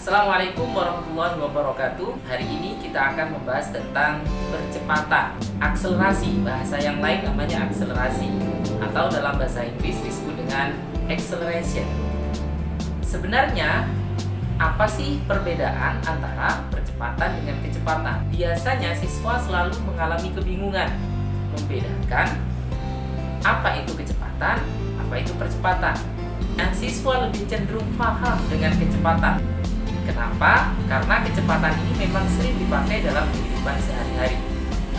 Assalamualaikum warahmatullahi wabarakatuh. Hari ini kita akan membahas tentang percepatan, akselerasi. Bahasa yang lain namanya akselerasi, atau dalam bahasa Inggris disebut dengan acceleration. Sebenarnya apa sih perbedaan antara percepatan dengan kecepatan? Biasanya siswa selalu mengalami kebingungan membedakan apa itu kecepatan, apa itu percepatan. Nah, siswa lebih cenderung paham dengan kecepatan. Kenapa? Karena kecepatan ini memang sering dipakai dalam kehidupan sehari-hari.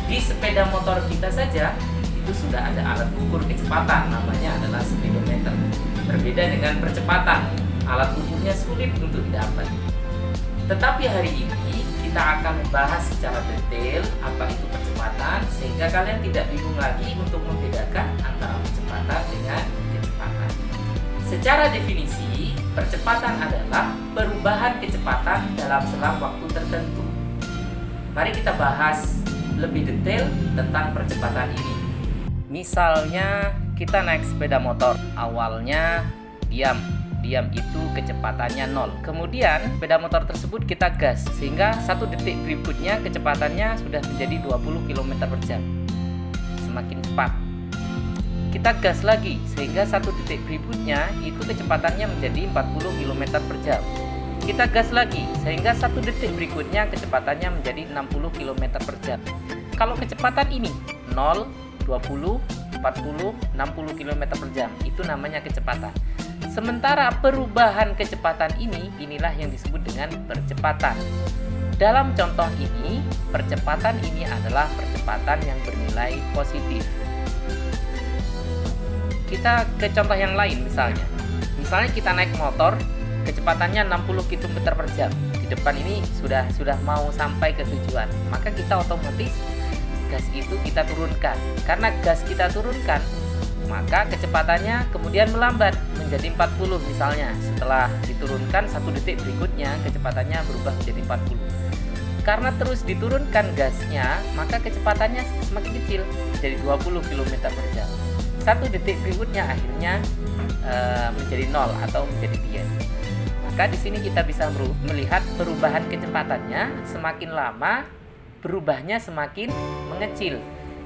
Di sepeda motor kita saja itu sudah ada alat ukur kecepatan, namanya adalah speedometer. Berbeda dengan percepatan, alat ukurnya sulit untuk didapat. Tetapi hari ini kita akan membahas secara detail apa itu percepatan, sehingga kalian tidak bingung lagi untuk membedakan antara percepatan dengan kecepatan. Secara definisi, percepatan adalah perubahan kecepatan dalam selang waktu tertentu. Mari kita bahas lebih detail tentang percepatan ini. Misalnya kita naik sepeda motor, awalnya diam itu kecepatannya 0. Kemudian sepeda motor tersebut kita gas, sehingga 1 detik berikutnya kecepatannya sudah menjadi 20 km per jam. Semakin cepat. Kita gas lagi, sehingga 1 detik berikutnya itu kecepatannya menjadi 40 km per jam. Kita gas lagi, sehingga 1 detik berikutnya kecepatannya menjadi 60 km per jam. Kalau kecepatan ini 0, 20, 40, 60 km per jam, itu namanya kecepatan. Sementara perubahan kecepatan inilah yang disebut dengan percepatan. Dalam contoh ini, percepatan ini adalah percepatan yang bernilai positif. Kita ke contoh yang lain, misalnya kita naik motor, kecepatannya 60 km per jam. Di depan ini sudah mau sampai ke tujuan, maka kita otomatis gas itu kita turunkan. Karena gas kita turunkan, maka kecepatannya kemudian melambat menjadi 40 misalnya. Setelah diturunkan 1 detik berikutnya kecepatannya berubah menjadi 40. Karena terus diturunkan gasnya, maka kecepatannya semakin kecil, menjadi 20 km per jam. 1 detik berikutnya akhirnya menjadi 0 atau menjadi diam. Maka di sini kita bisa melihat perubahan kecepatannya semakin lama berubahnya semakin mengecil.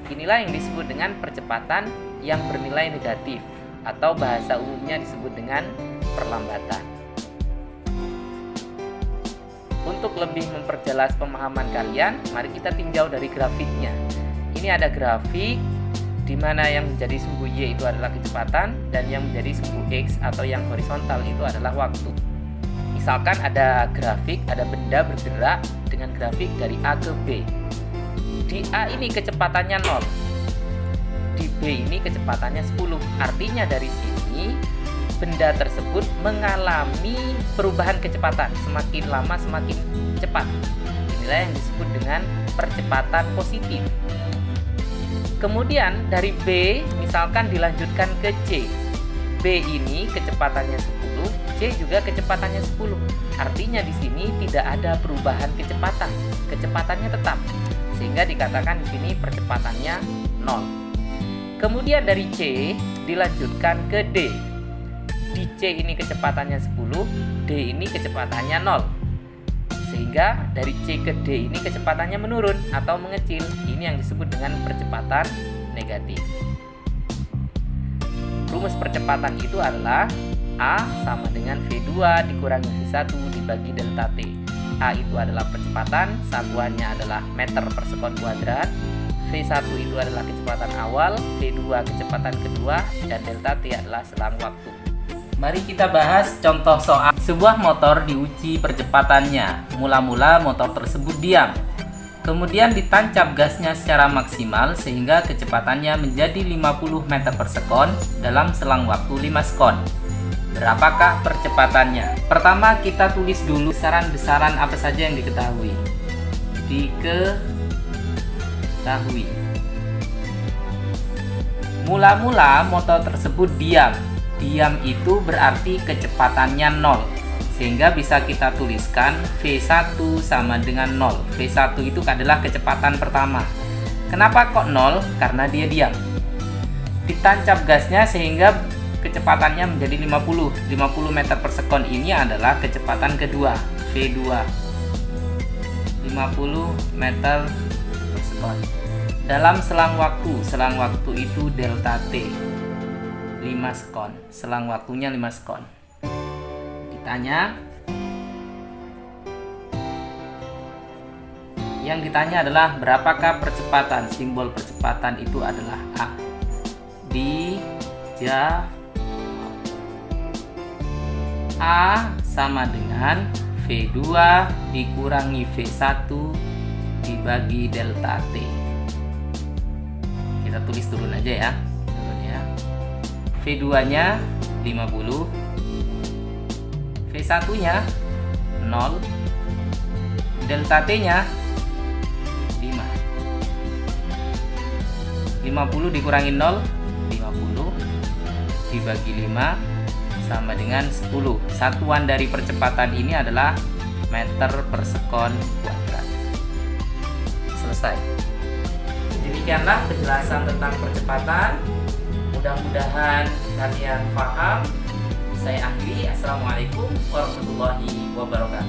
Inilah yang disebut dengan percepatan yang bernilai negatif, atau bahasa umumnya disebut dengan perlambatan. Untuk lebih memperjelas pemahaman kalian, mari kita tinjau dari grafiknya. Ini ada grafik di mana yang menjadi sumbu Y itu adalah kecepatan, dan yang menjadi sumbu X atau yang horizontal itu adalah waktu. Misalkan ada grafik, ada benda bergerak dengan grafik dari A ke B. Di A ini kecepatannya 0, di B ini kecepatannya 10. Artinya dari sini benda tersebut mengalami perubahan kecepatan, semakin lama semakin cepat. Inilah yang disebut dengan percepatan positif. Kemudian dari B misalkan dilanjutkan ke C. B ini kecepatannya 10, C juga kecepatannya 10. Artinya di sini tidak ada perubahan kecepatan. Kecepatannya tetap. Sehingga dikatakan di sini percepatannya 0. Kemudian dari C dilanjutkan ke D. Di C ini kecepatannya 10, D ini kecepatannya 0. Sehingga dari C ke D ini kecepatannya menurun atau mengecil. Ini yang disebut dengan percepatan negatif. Rumus percepatan itu adalah A sama dengan V2 dikurangi V1 dibagi delta T. A itu adalah percepatan, satuannya adalah meter per sekon kuadrat. V1 itu adalah kecepatan awal, V2 kecepatan kedua, dan delta T adalah selang waktu. Mari kita bahas contoh soal. Sebuah motor diuji percepatannya. Mula-mula motor tersebut diam. Kemudian ditancap gasnya secara maksimal sehingga kecepatannya menjadi 50 meter per sekon dalam selang waktu 5 sekon. Berapakah percepatannya? Pertama kita tulis dulu besaran-besaran apa saja yang diketahui. Mula-mula motor tersebut diam. Diam itu berarti kecepatannya 0, sehingga bisa kita tuliskan V1 sama dengan 0. V1 itu adalah kecepatan pertama. Kenapa kok 0? Karena dia diam. Ditancap gasnya sehingga kecepatannya menjadi 50. 50 meter per sekon ini adalah kecepatan kedua, V2. 50 meter per sekon. Dalam selang waktu itu delta T 5 sekon. Selang waktunya 5 sekon. Yang ditanya adalah berapakah percepatan? Simbol percepatan itu adalah A. A sama dengan V2 dikurangi V1 dibagi delta T. Kita tulis turun aja ya. V2 nya 50, V1 nya 0, delta T nya 5. 50 dikurangi 0, 50 dibagi 5 sama dengan 10. Satuan dari percepatan ini adalah meter per sekon kuadrat. Selesai. Demikianlah penjelasan tentang percepatan. Mudah-mudahan kalian paham. Saya akhiri. Assalamualaikum warahmatullahi wabarakatuh.